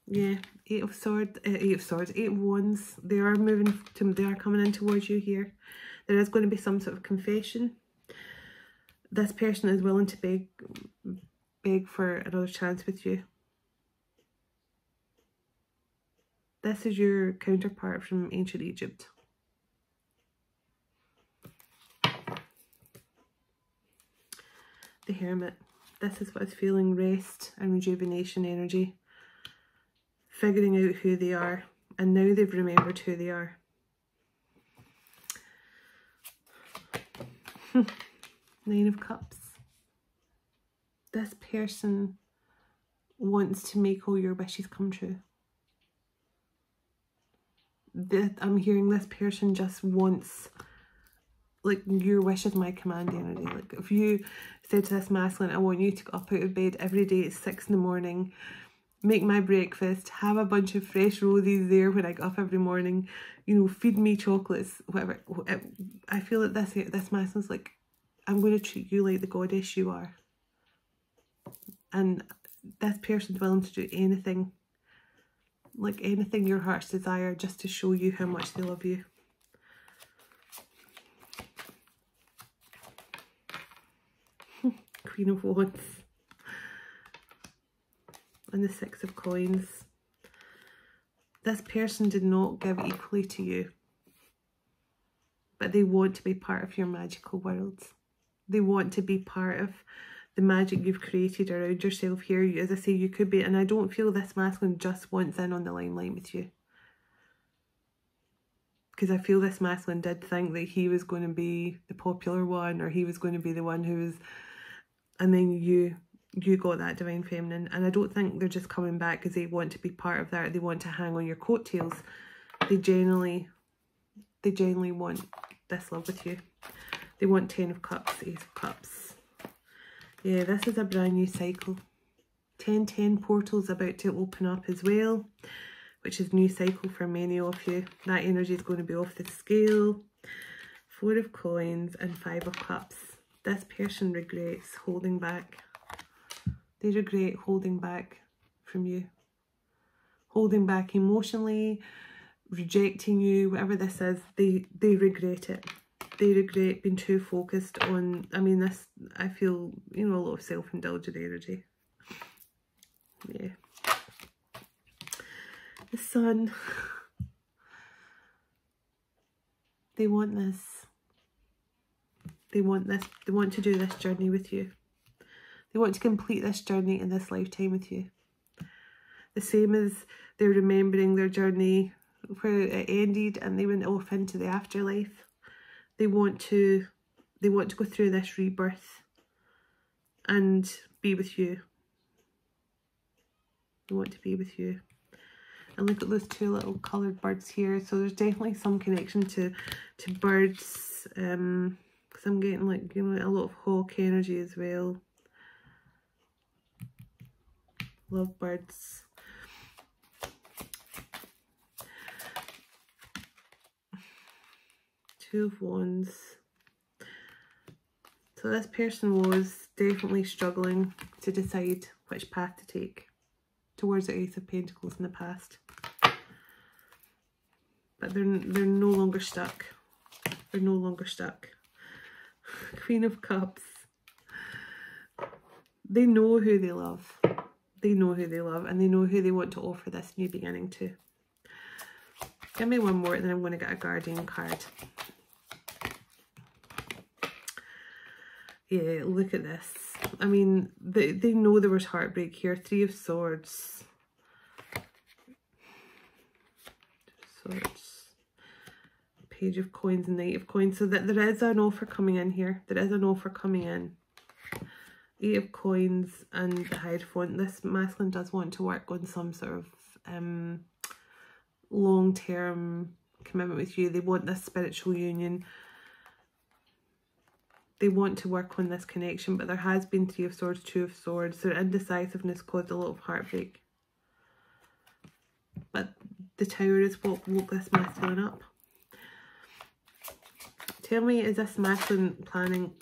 Yeah. Eight of Wands. They are coming in towards you here. There is going to be some sort of confession. This person is willing to beg for another chance with you. This is your counterpart from ancient Egypt. The Hermit. This is what is feeling, rest and rejuvenation energy. Figuring out who they are. And now they've remembered who they are. Nine of Cups. This person wants to make all your wishes come true. I'm hearing this person just wants, like, your wish is my command energy. Like, if you said to this masculine, I want you to get up out of bed every day at 6 in the morning, make my breakfast, have a bunch of fresh roses there when I get up every morning, you know, feed me chocolates, whatever. I feel that this masculine's like, I'm going to treat you like the goddess you are. And this person's willing to do anything, like anything your heart's desire, just to show you how much they love you. Queen of Wands. And the Six of Coins. This person did not give equally to you, but they want to be part of your magical world. They want to be part of the magic you've created around yourself here. As I say, you could be, and I don't feel this masculine just wants in on the limelight with you. Because I feel this masculine did think that he was going to be the popular one, or he was going to be the one who was, and then you got that Divine Feminine. And I don't think they're just coming back because they want to be part of that. They want to hang on your coattails. They genuinely want this love with you. They want 10 of Cups, Ace of Cups. Yeah, this is a brand new cycle. 10-10 portals about to open up as well, which is new cycle for many of you. That energy is going to be off the scale. 4 of Coins and 5 of Cups. This person regrets holding back. They regret holding back from you. Holding back emotionally, rejecting you, whatever this is, they regret it. They regret being too focused on, I mean, this, I feel, you know, a lot of self-indulgent energy. Yeah. The Sun. They want this. They want this. They want to do this journey with you. They want to complete this journey in this lifetime with you. The same as they're remembering their journey where it ended and they went off into the afterlife. They want to go through this rebirth and be with you. They want to be with you. And look at those 2 little coloured birds here. So there's definitely some connection to birds. Because I'm getting, like, you know, a lot of hawk energy as well. Love birds. Two of Wands. So this person was definitely struggling to decide which path to take towards the Ace of Pentacles in the past. But they're no longer stuck. They're no longer stuck. Queen of Cups. They know who they love. They know who they love and they know who they want to offer this new beginning to. Give me one more and then I'm going to get a Guardian card. Yeah, look at this. I mean, they know there was heartbreak here. 3 of Swords. Page of Coins and Knight of Coins. So that there is an offer coming in here. There is an offer coming in. 8 of Coins and the Hierophant. This masculine does want to work on some sort of long-term commitment with you. They want this spiritual union. They want to work on this connection, but there has been 3 of Swords, 2 of Swords. Their indecisiveness caused a lot of heartbreak. But the Tower is what woke this masculine up. Tell me, is this masculine planning?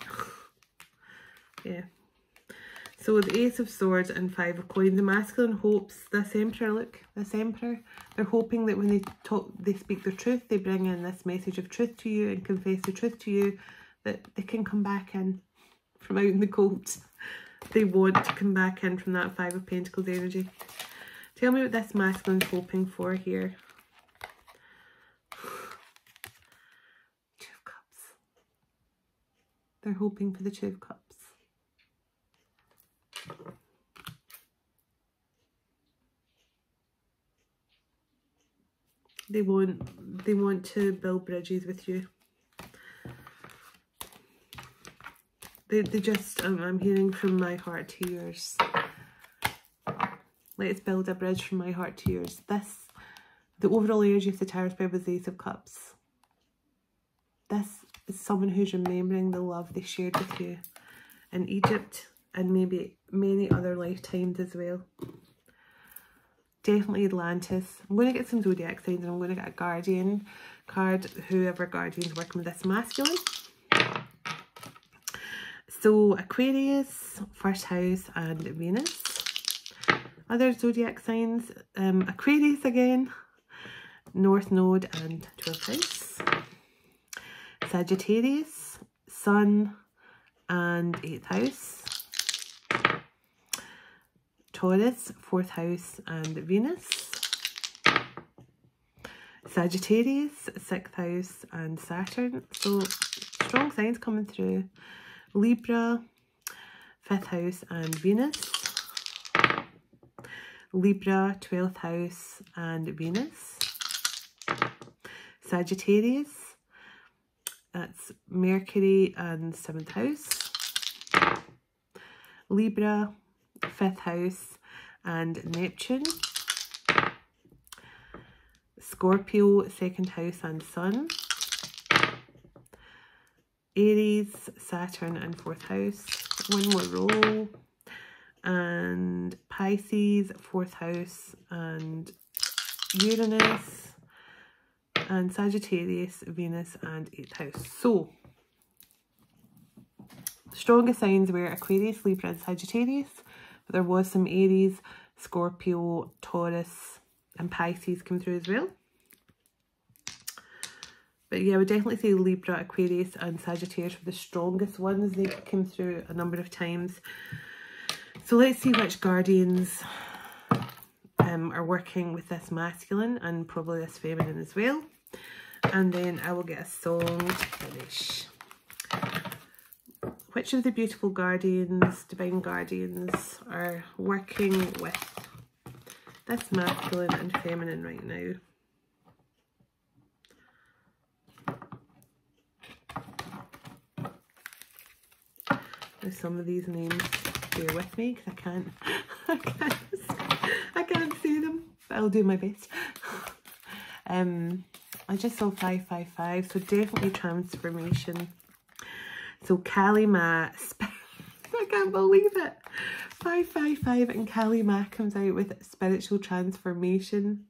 Yeah. So the Ace of Swords and 5 of Coins. The masculine hopes, this Emperor, look, this Emperor, they're hoping that when they speak their truth, they bring in this message of truth to you and confess the truth to you, that they can come back in from out in the cold. They want to come back in from that 5 of Pentacles energy. Tell me what this masculine's hoping for here. 2 of Cups. They're hoping for the 2 of Cups. They want to build bridges with you. They just, I'm hearing from my heart to yours. Let's build a bridge from my heart to yours. The overall energy of the Tower spread was the Ace of Cups. This is someone who's remembering the love they shared with you in Egypt and maybe many other lifetimes as well. Definitely Atlantis. I'm going to get some zodiac signs and I'm going to get a Guardian card, whoever Guardian's working with this masculine. So Aquarius, first house, and Venus. Other zodiac signs, Aquarius again, North Node and 12th house. Sagittarius, Sun and 8th house. Taurus, 4th house and Venus. Sagittarius, 6th house and Saturn. So strong signs coming through. Libra, 5th house and Venus. Libra, 12th house and Venus. Sagittarius, that's Mercury and 7th house. Libra, 5th house and Neptune. Scorpio, 2nd house and Sun. Aries, Saturn and 4th house. One more roll. And Pisces, 4th house, and Uranus, and Sagittarius, Venus and 8th house. So, strongest signs were Aquarius, Libra and Sagittarius, but there was some Aries, Scorpio, Taurus and Pisces come through as well. But yeah, I would definitely say Libra, Aquarius and Sagittarius were the strongest ones. They came through a number of times. So let's see which guardians are working with this masculine and probably this feminine as well. And then I will get a song to finish. Which of the beautiful guardians, divine guardians, are working with this masculine and feminine right now? Now some of these names, bear with me because I can't see them, but I'll do my best. I just saw 555, so definitely transformation. So Kali Ma, I can't believe it. 555 and Kali Ma comes out with spiritual transformation.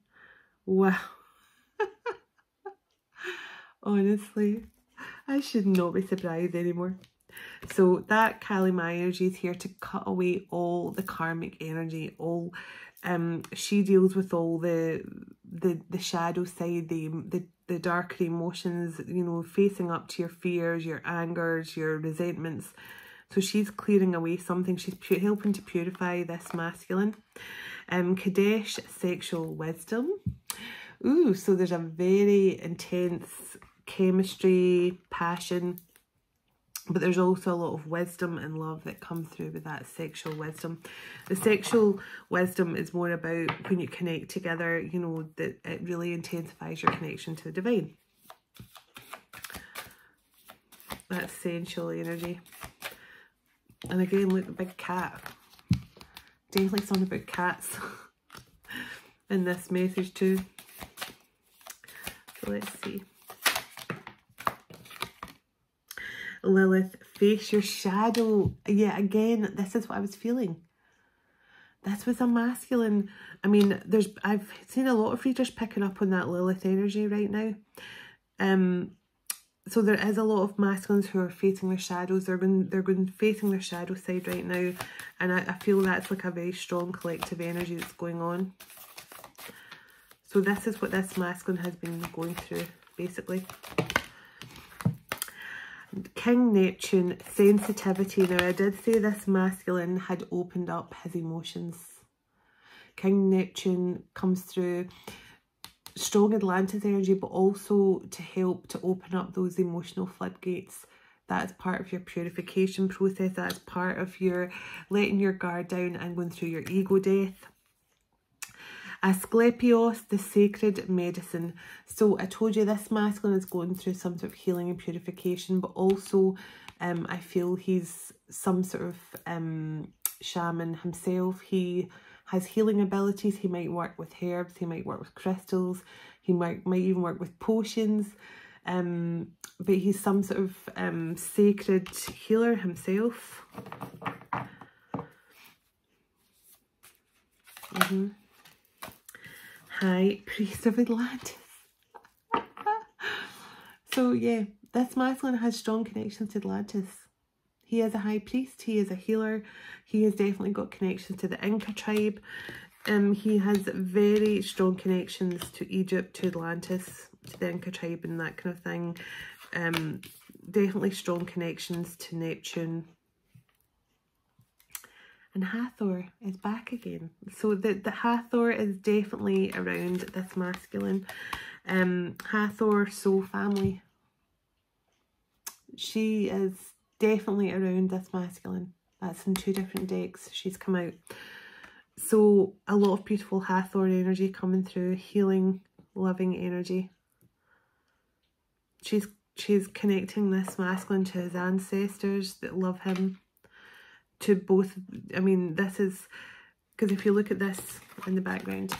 Wow. Honestly, I should not be surprised anymore. So that Kali Ma energy is here to cut away all the karmic energy. All she deals with all the shadow side, the darker emotions, you know, facing up to your fears, your angers, your resentments. So she's clearing away something. She's helping to purify this masculine. Kadesh, sexual wisdom. Ooh, so there's a very intense chemistry, passion, but there's also a lot of wisdom and love that comes through with that sexual wisdom. The sexual wisdom is more about when you connect together, you know, that it really intensifies your connection to the divine. That's sensual energy. And again, look, the big cat. Definitely something about cats in this message too. So let's see. Lilith, face your shadow. Yeah, again, this is what I was feeling. This was a masculine. I mean, I've seen a lot of readers picking up on that Lilith energy right now. So there is a lot of masculines who are facing their shadows. They're going facing their shadow side right now, and I feel that's like a very strong collective energy that's going on. So this is what this masculine has been going through, basically. King Neptune, sensitivity. Now, I did say this masculine had opened up his emotions. King Neptune comes through strong Atlantis energy, but also to help to open up those emotional floodgates. That's part of your purification process. That's part of your letting your guard down and going through your ego death. Asclepios, the sacred medicine. So I told you this masculine is going through some sort of healing and purification, but also I feel he's some sort of shaman himself. He has healing abilities. He might work with herbs, he might work with crystals, he might even work with potions, but he's some sort of sacred healer himself. High Priest of Atlantis. So yeah, this masculine has strong connections to Atlantis. He is a high priest, he is a healer, he has definitely got connections to the Inca tribe. He has very strong connections to Egypt, to Atlantis, to the Inca tribe and that kind of thing. Definitely strong connections to Neptune. And Hathor is back again. So the Hathor is definitely around this masculine. Hathor, soul family. She is definitely around this masculine. That's in 2 different decks. She's come out. So a lot of beautiful Hathor energy coming through. Healing, loving energy. She's connecting this masculine to his ancestors that love him. To both, I mean, this is, because if you look at this in the background,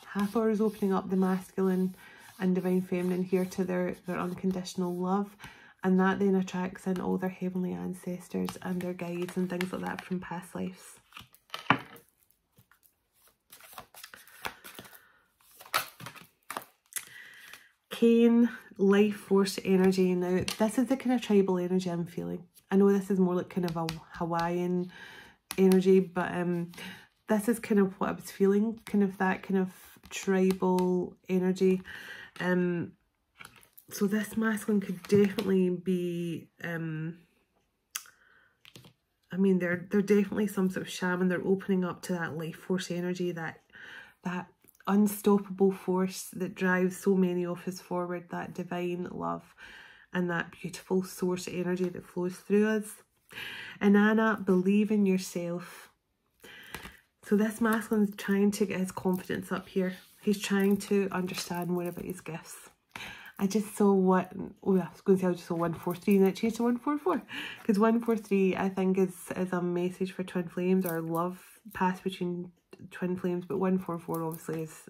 Hathor is opening up the masculine and divine feminine here to their unconditional love. And that then attracts in all their heavenly ancestors and their guides and things like that from past lives. Cane, life force energy. Now, this is the kind of tribal energy I'm feeling. I know this is more like kind of a Hawaiian energy, but this is kind of what I was feeling, kind of that kind of tribal energy. So this masculine could definitely be, I mean, they're definitely some sort of shaman. They're opening up to that life force energy, that unstoppable force that drives so many of us forward, that divine love and that beautiful source energy that flows through us. Inanna, believe in yourself. So this masculine is trying to get his confidence up here. He's trying to understand more about his gifts. I just saw what, oh, I was going to say I just saw 143 and it changed to 144. Because 143 I think is a message for twin flames, or love passed between twin flames. But 144 obviously is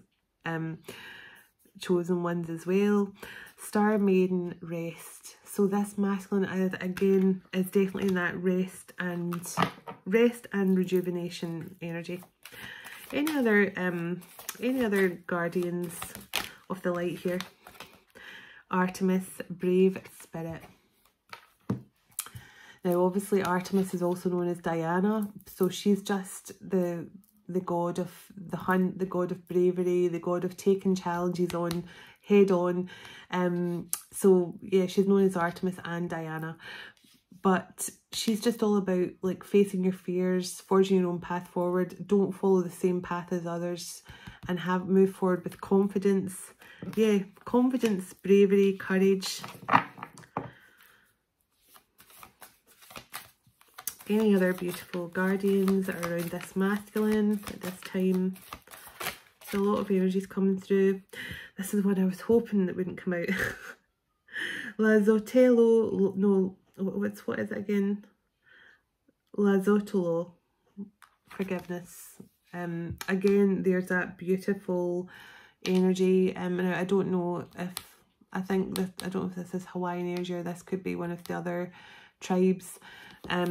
chosen ones as well. Star Maiden, rest. So this masculine again is definitely in that rest and rejuvenation energy. Any other guardians of the light here? Artemis, brave spirit. Now obviously Artemis is also known as Diana, so she's just the god of the hunt, the god of bravery, the god of taking challenges on head on. So yeah, she's known as Artemis and Diana, but she's just all about like facing your fears, forging your own path forward. Don't follow the same path as others, and move forward with confidence. Yeah, confidence, bravery, courage. Any other beautiful guardians that are around this masculine at this time? There's a lot of energies coming through. This is one I was hoping that wouldn't come out. Lazotelo, no, what is it again? Lazotolo, forgiveness. Again, there's that beautiful energy. And I don't know if, I don't know if this is Hawaiian energy or this could be one of the other tribes. I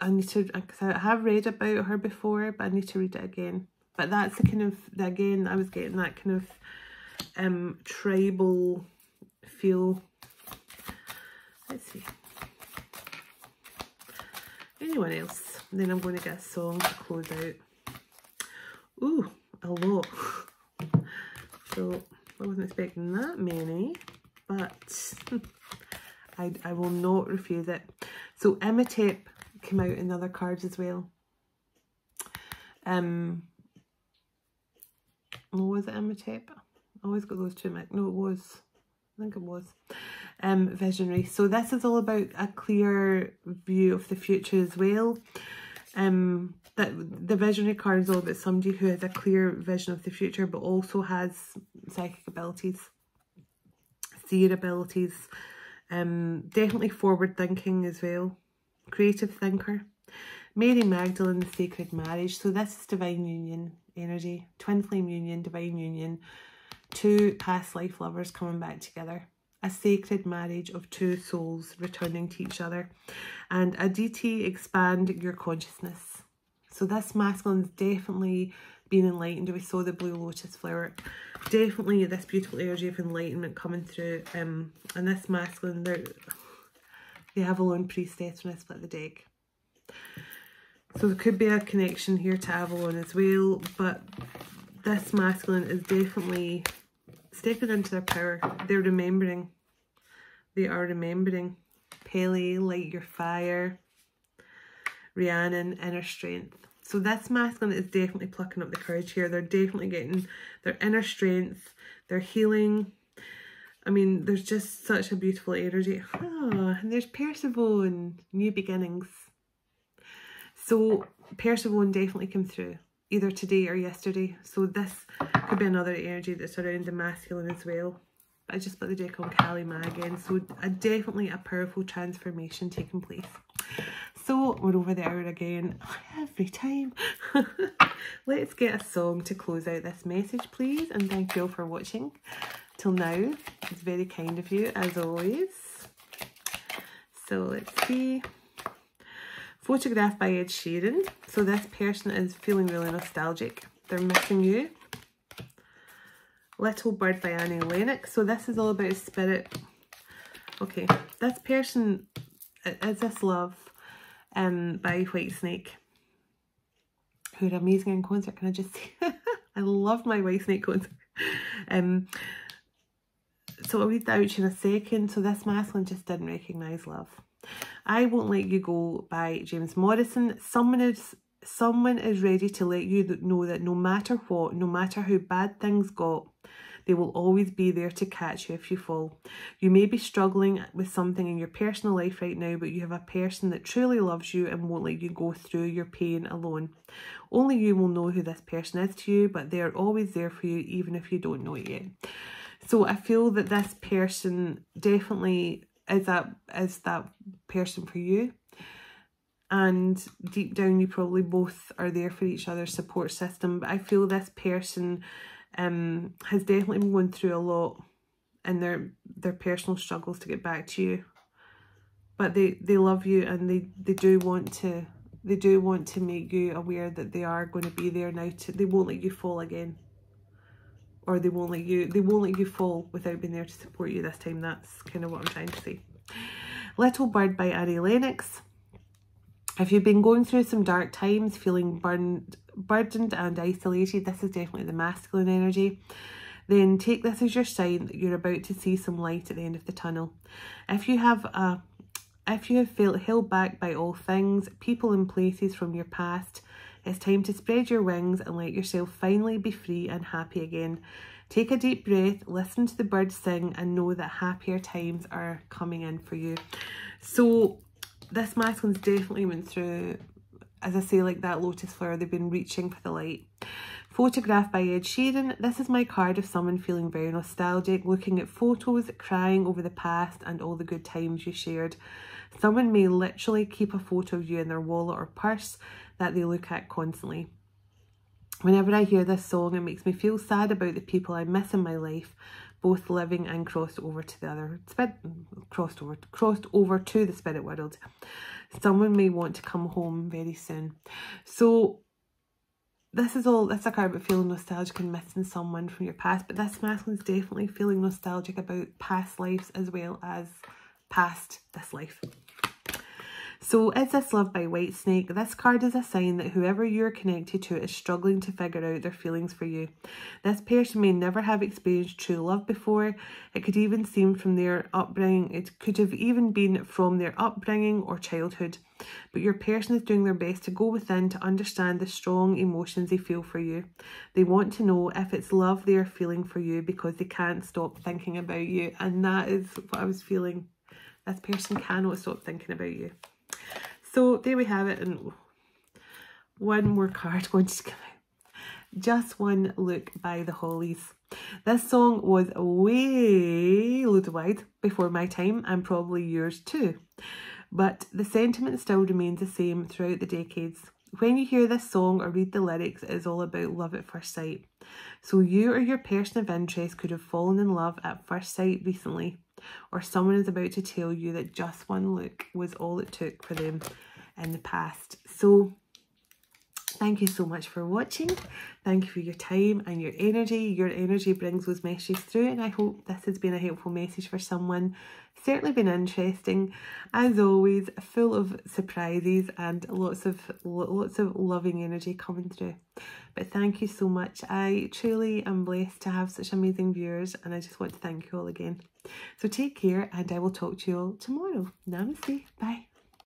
need to, because I have read about her before, but I need to read it again. But that's the kind of, again, I was getting that kind of tribal feel. Let's see. Anyone else? Then I'm going to get a song to close out. Ooh, a lot. So I wasn't expecting that many, but I will not refuse it. So Imhotep came out in other cards as well. Was it Imhotep? I always got those two mixed. No, it was. I think it was. Visionary. So this is all about a clear view of the future as well. That the visionary card is all about somebody who has a clear vision of the future, but also has psychic abilities, seer abilities, definitely forward thinking as well, creative thinker. Mary Magdalene, sacred marriage. So this is divine union energy, twin flame union, divine union, two past life lovers coming back together. A sacred marriage of two souls returning to each other. And Aditi, expand your consciousness. So this masculine's definitely been enlightened. We saw the blue lotus flower. Definitely this beautiful energy of enlightenment coming through. And this masculine, the Avalon priestess when I split the deck. So there could be a connection here to Avalon as well. But this masculine is definitely stepping into their power. They're remembering. They are remembering. Pele, light your fire. Rhiannon, inner strength. So this masculine is definitely plucking up the courage here. They're definitely getting their inner strength. They're healing. I mean, there's just such a beautiful energy. Oh, and there's Persephone, new beginnings. So Persephone definitely came through, either today or yesterday. So this could be another energy that's around the masculine as well. But I just put the deck on Kali Ma again. So definitely a powerful transformation taking place. So we're over the hour again, every time. Let's get a song to close out this message, please. And thank you all for watching. till now. It's very kind of you, as always. So let's see. Photographed by Ed Sheeran. So this person is feeling really nostalgic. They're missing you. Little Bird by Annie Lennox. So this is all about spirit. Okay, this person, Is This Love by Whitesnake, who are amazing in concert, can I just say? I love my Whitesnake concert. So I'll read that out to you in a second. So this masculine just didn't recognise love. I Won't Let You Go by James Morrison. Someone is ready to let you know that no matter what, no matter how bad things got, they will always be there to catch you if you fall. You may be struggling with something in your personal life right now, but you have a person that truly loves you and won't let you go through your pain alone. Only you will know who this person is to you, but they're always there for you, even if you don't know it yet. So I feel that this person definitely is that person for you. And deep down, you probably both are there for each other's support system. But I feel this person has definitely been going through a lot in their personal struggles to get back to you. But they love you, and they do want to make you aware that they are going to be there now. They won't let you fall again, or they won't let you fall without being there to support you this time. That's kind of what I'm trying to say. Little Bird by Annie Lennox. If you've been going through some dark times, feeling burdened and isolated, this is definitely the masculine energy. Then take this as your sign that you're about to see some light at the end of the tunnel. If you have felt held back by all things, people and places from your past, it's time to spread your wings and let yourself finally be free and happy again. Take a deep breath, listen to the birds sing, and know that happier times are coming in for you. So this masculine's definitely went through, as I say, like that lotus flower, they've been reaching for the light. Photographed by Ed Sheeran. This is my card of someone feeling very nostalgic, looking at photos, crying over the past and all the good times you shared. Someone may literally keep a photo of you in their wallet or purse that they look at constantly. Whenever I hear this song, it makes me feel sad about the people I miss in my life, both living and crossed over to the spirit world. Someone may want to come home very soon. So this is a card about feeling nostalgic and missing someone from your past, but this masculine is definitely feeling nostalgic about past lives as well as past this life. So Is This Love by Whitesnake. This card is a sign that whoever you're connected to is struggling to figure out their feelings for you. This person may never have experienced true love before. It could even seem from their upbringing. It could have even been from their upbringing or childhood. But your person is doing their best to go within to understand the strong emotions they feel for you. They want to know if it's love they are feeling for you because they can't stop thinking about you. And that is what I was feeling. This person cannot stop thinking about you. So there we have it, and one more card going to come out. Just One Look by the Hollies. This song was way loads wide before my time, and probably yours too. But the sentiment still remains the same throughout the decades. When you hear this song or read the lyrics, it is all about love at first sight. So you or your person of interest could have fallen in love at first sight recently, or someone is about to tell you that just one look was all it took for them in the past. So thank you so much for watching. Thank you for your time and your energy. Your energy brings those messages through, and I hope this has been a helpful message for someone. Certainly been interesting, as always, full of surprises and lots of loving energy coming through. But thank you so much. I truly am blessed to have such amazing viewers, and I just want to thank you all again. So take care, and I will talk to you all tomorrow. Namaste. Bye.